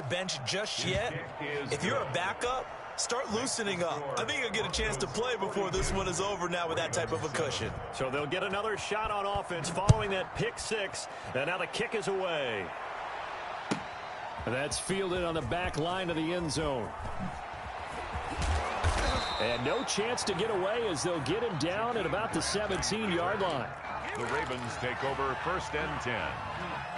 bench just yet, if you're a backup, start loosening up. I think you'll get a chance to play before this one is over now with that type of a cushion. So they'll get another shot on offense following that pick six. And now the kick is away. That's fielded on the back line of the end zone. And no chance to get away as they'll get him down at about the 17-yard line. The Ravens take over 1st and 10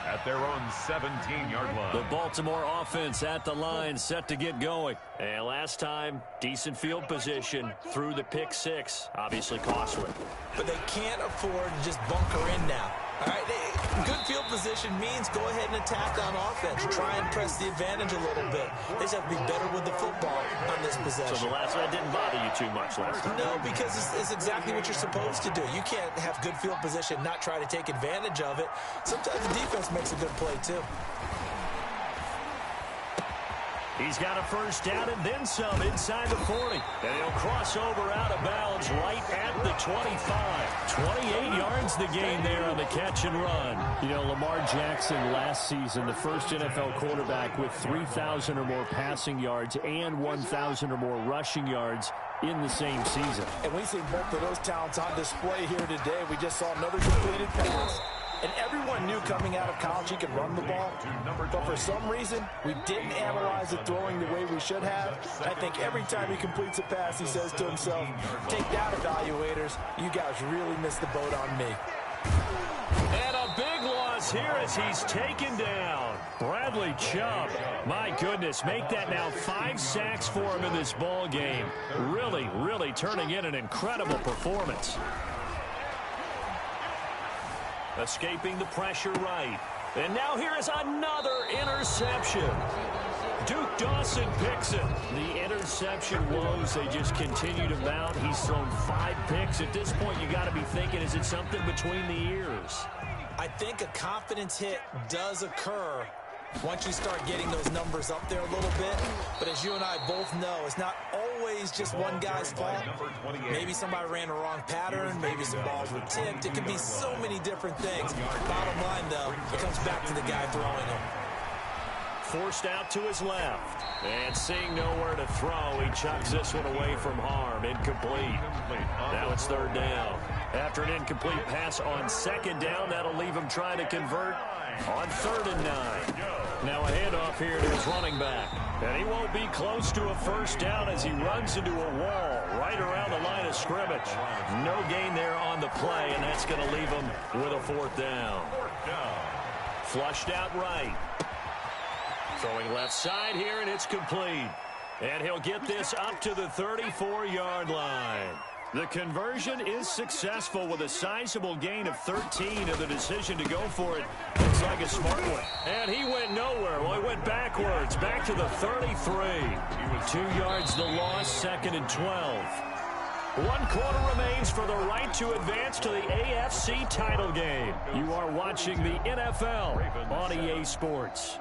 at their own 17-yard line. The Baltimore offense at the line, set to get going. And last time, decent field position through the pick six. Obviously costly. But they can't afford to just bunker in now. All right, good field position means go ahead and attack on offense. Try and press the advantage a little bit. They just have to be better with the football on this possession. So the last one didn't bother you too much last time? No, because it's exactly what you're supposed to do. You can't have good field position, not try to take advantage of it. Sometimes the defense makes a good play, too. He's got a first down and then some inside the 40. And he'll cross over out of bounds right at the 25. 28 yards the gain there on the catch and run. You know, Lamar Jackson last season, the first NFL quarterback with 3,000 or more passing yards and 1,000 or more rushing yards in the same season. And we see both of those talents on display here today. We just saw another completed pass. And everyone knew coming out of college he could run the ball. But for some reason, we didn't analyze the throwing the way we should have. I think every time he completes a pass, he says to himself, take that, evaluators. You guys really missed the boat on me. And a big loss here as he's taken down. Bradley Chubb. My goodness, make that now 5 sacks for him in this ball game. Really, really turning in an incredible performance. Escaping the pressure right. And now here is another interception. Duke Dawson picks it. The interception woes, they just continue to mount. He's thrown 5 picks. At this point, you got to be thinking, is it something between the ears? I think a confidence hit does occur once you start getting those numbers up there a little bit. But as you and I both know, it's not always just one guy's fault. Maybe somebody ran the wrong pattern. Maybe some balls were tipped. It can be so many different things. Bottom line, though, it comes back to the guy throwing them. Forced out to his left. And seeing nowhere to throw, he chucks this one away from harm. Incomplete. Now it's 3rd down. After an incomplete pass on 2nd down, that'll leave him trying to convert on 3rd and 9. Now a handoff here to his running back. And he won't be close to a first down as he runs into a wall right around the line of scrimmage. No gain there on the play, and that's going to leave him with a 4th down. Flushed out right. Throwing left side here, and it's complete. And he'll get this up to the 34-yard line. The conversion is successful with a sizable gain of 13, and the decision to go for it looks like a smart one. And he went nowhere. Well, he went backwards, back to the 33. 2 yards the loss, 2nd and 12. 1 quarter remains for the right to advance to the AFC title game. You are watching the NFL on EA Sports.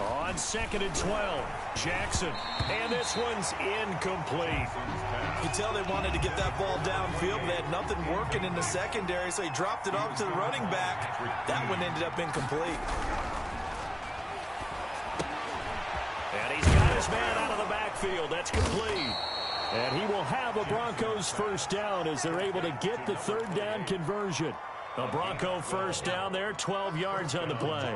On 2nd and 12, Jackson. And this one's incomplete. You can tell they wanted to get that ball downfield, but they had nothing working in the secondary, so he dropped it off to the running back. That one ended up incomplete. And he's got his man out of the backfield. That's complete. And he will have a Broncos first down as they're able to get the 3rd down conversion. A Bronco first down there, 12 yards on the play.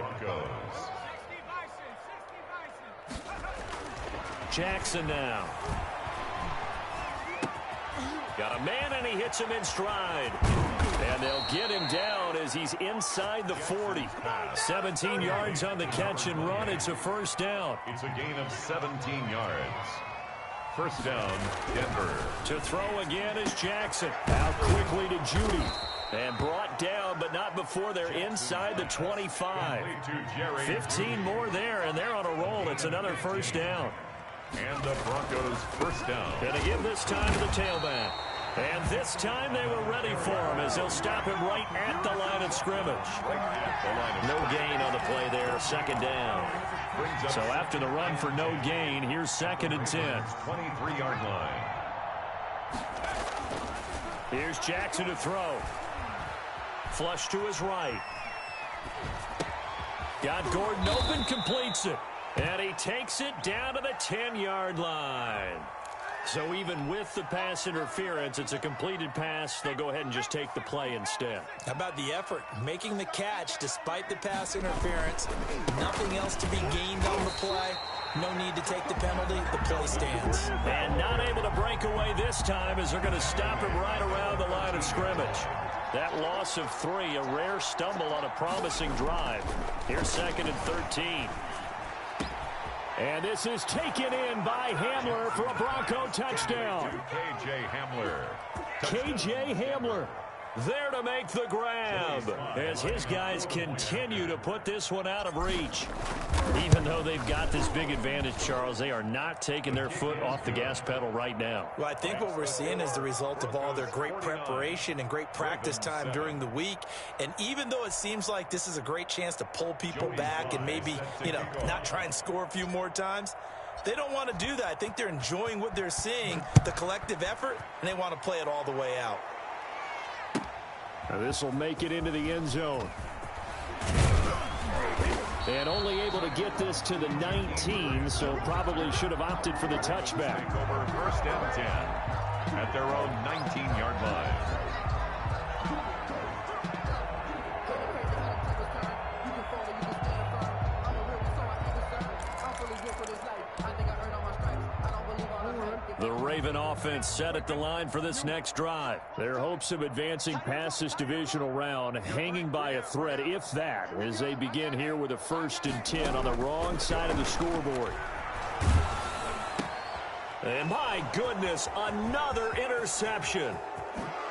Jackson now. Got a man, and he hits him in stride. And they'll get him down as he's inside the 40. 17 yards on the catch and run. It's a first down. It's a gain of 17 yards. First down, Denver. To throw again is Jackson. Out quickly to Judy. And brought down, but not before they're inside the 25. 15 more there, and they're on a roll. It's another first down. And the Broncos first down. And again this time to the tailback. And this time they were ready for him as they'll stop him right at the line of scrimmage. No gain on the play there, second down. So after the run for no gain, here's 2nd and 10. 23-yard line. Here's Jackson to throw. Flush to his right. Got Gordon open, completes it. And he takes it down to the 10-yard line. So even with the pass interference, it's a completed pass. They'll go ahead and just take the play instead. How about the effort? Making the catch despite the pass interference. Nothing else to be gained on the play. No need to take the penalty. The play stands. And not able to break away this time as they're going to stop him right around the line of scrimmage. That loss of 3, a rare stumble on a promising drive. Here's 2nd and 13. And this is taken in by Hamler for a Bronco touchdown. K.J. Hamler. K.J. Hamler there to make the grab as his guys continue to put this one out of reach. Even though they've got this big advantage, Charles, they are not taking their foot off the gas pedal right now. Well, I think what we're seeing is the result of all their great preparation and great practice time during the week. And even though it seems like this is a great chance to pull people back and maybe, not try and score a few more times, they don't want to do that. I think they're enjoying what they're seeing, the collective effort, and they want to play it all the way out. Now this will make it into the end zone. And only able to get this to the 19, so probably should have opted for the touchback. Over 1st and 10 at their own 19-yard line. The Raven offense set at the line for this next drive. Their hopes of advancing past this divisional round hanging by a thread, if that, as they begin here with a 1st and 10 on the wrong side of the scoreboard. And my goodness, another interception.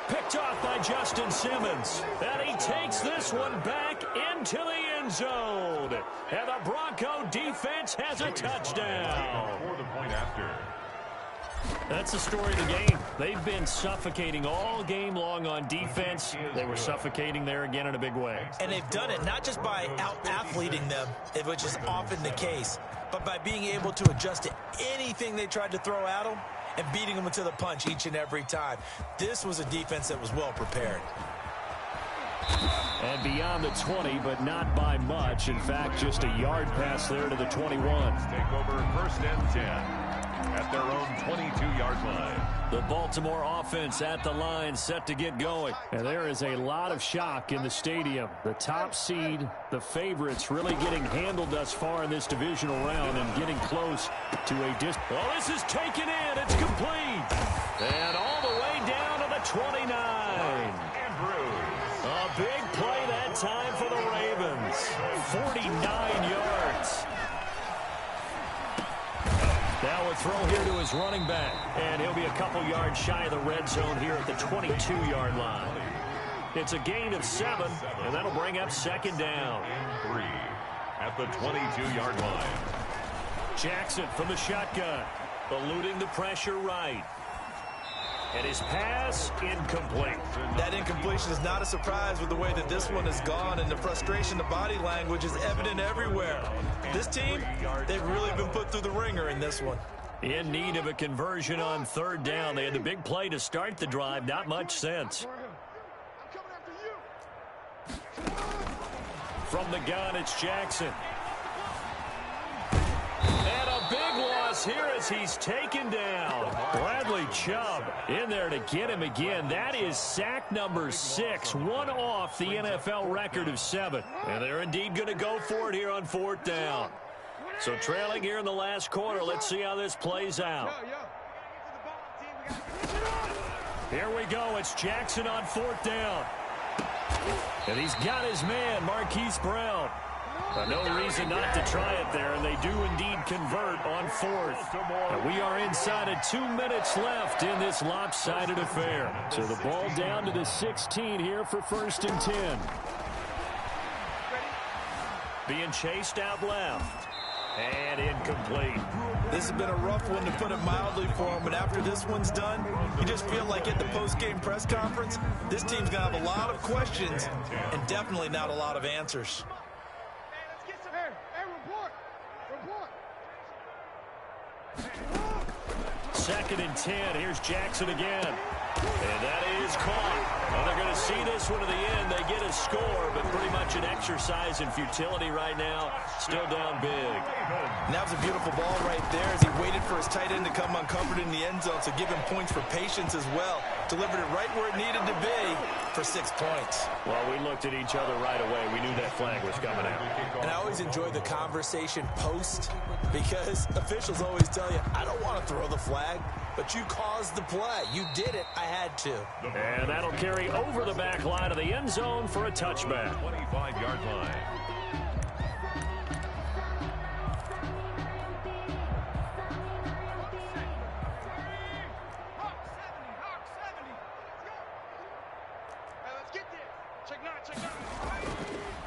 Picked off by Justin Simmons. And he takes this one back into the end zone. And the Bronco defense has a touchdown. For the point after. That's the story of the game. They've been suffocating all game long on defense. They were suffocating there again in a big way. And they've done it not just by out-athleting them, which is often the case, but by being able to adjust to anything they tried to throw at them and beating them to the punch each and every time. This was a defense that was well prepared. And beyond the 20, but not by much. In fact, just a yard pass there to the 21. Take over 1st and 10. At their own 22-yard line. The Baltimore offense at the line set to get going. And there is a lot of shock in the stadium. The top seed, the favorites, really getting handled thus far in this divisional round and getting close to a distance. Well, this is taken in. It's complete. And all the way down to the 29. A big play that time for the Ravens. 49 yards. Now a throw here to his running back. And he'll be a couple yards shy of the red zone here at the 22-yard line. It's a gain of 7, and that'll bring up 2nd down. 3 at the 22-yard line. Jackson from the shotgun, eluding the pressure right. And his pass incomplete. That incompletion is not a surprise with the way that this one has gone, and the frustration, the body language is evident everywhere. This team, they've really been put through the ringer in this one. In need of a conversion on 3rd down. They had the big play to start the drive. Not much sense. From the gun, it's Jackson. And a big loss here as he's taken down. Bradley Chubb in there to get him again. That is sack number 6, one off the NFL record of 7. And they're indeed going to go for it here on 4th down. So trailing here in the last quarter, let's see how this plays out. Here we go. It's Jackson on 4th down. And he's got his man, Marquise Brown. No reason not to try it there, and they do indeed convert on 4th. And we are inside of 2 minutes left in this lopsided affair. So the ball down to the 16 here for 1st and 10. Being chased out left. And incomplete. This has been a rough one, to put it mildly, for him. But after this one's done, you just feel like at the post-game press conference, this team's going to have a lot of questions and definitely not a lot of answers. Second and 10. Here's Jackson again. And that is caught. Well, they're going to see this one to the end. They get a score, but pretty much an exercise in futility right now. Still down big. And that was a beautiful ball right there as he waited for his tight end to come uncovered in the end zone, so give him points for patience as well. Delivered it right where it needed to be for 6 points. Well, we looked at each other right away. We knew that flag was coming out. And I always enjoy the conversation post, because officials always tell you, I don't want to throw the flag, but you caused the play. You did it. I had to. And that'll carry over the back line of the end zone for a touchback. 25-yard line.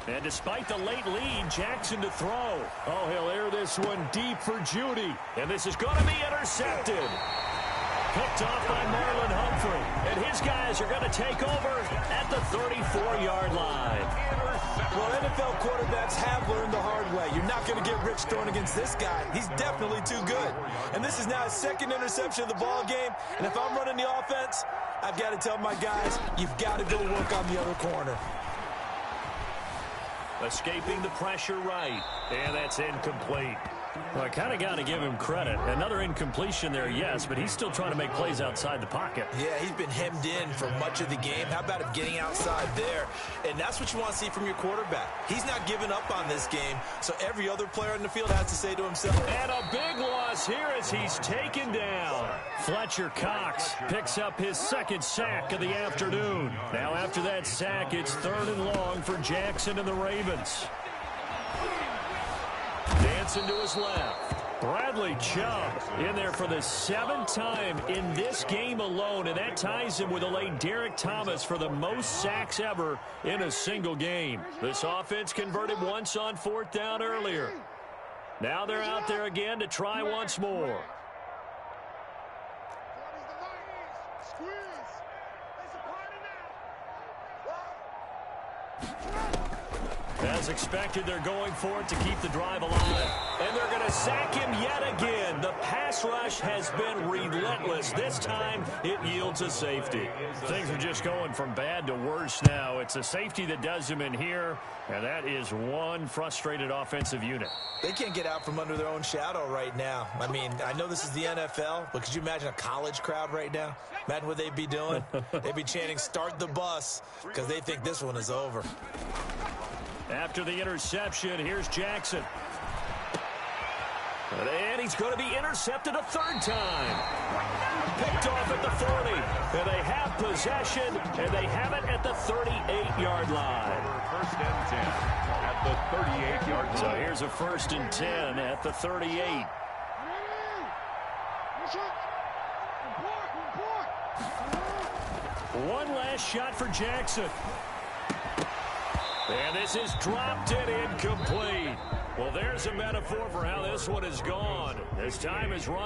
And despite the late lead, Jackson to throw. Oh, he'll air this one deep for Judy. And this is going to be intercepted. Picked off by Marlon Humphrey. And his guys are going to take over at the 34-yard line. Well, NFL quarterbacks have learned the hard way. You're not going to get rich throwing against this guy. He's definitely too good. And this is now his second interception of the ball game. And if I'm running the offense, I've got to tell my guys, you've got to go work on the other corner. Escaping the pressure right. And that's incomplete. Well, I kind of got to give him credit. Another incompletion there, yes, but he's still trying to make plays outside the pocket. Yeah, he's been hemmed in for much of the game. How about him getting outside there? And that's what you want to see from your quarterback. He's not giving up on this game, so every other player in the field has to say to himself. And a big loss here as he's taken down. Fletcher Cox picks up his second sack of the afternoon. Now after that sack, it's 3rd and long for Jackson and the Ravens. Dancing to his left. Bradley Chubb in there for the 7th time in this game alone, and that ties him with the late Derek Thomas for the most sacks ever in a single game. This offense converted once on 4th down earlier. Now they're out there again to try once more. As expected, they're going for it to keep the drive alive. And they're going to sack him yet again. The pass rush has been relentless. This time, it yields a safety. Things are just going from bad to worse now. It's a safety that does him in here, and that is one frustrated offensive unit. They can't get out from under their own shadow right now. I mean, I know this is the NFL, but could you imagine a college crowd right now? Imagine what they'd be doing. They'd be chanting, "Start the bus," because they think this one is over. After the interception, here's Jackson. And he's going to be intercepted a 3rd time. Picked off at the 40. And they have possession, and they have it at the 38-yard line. 1st and 10 at the 38-yard line. So here's a 1st and 10 at the 38. One last shot for Jackson. And this is dropped and incomplete. Well, there's a metaphor for how this one has gone. As time is run.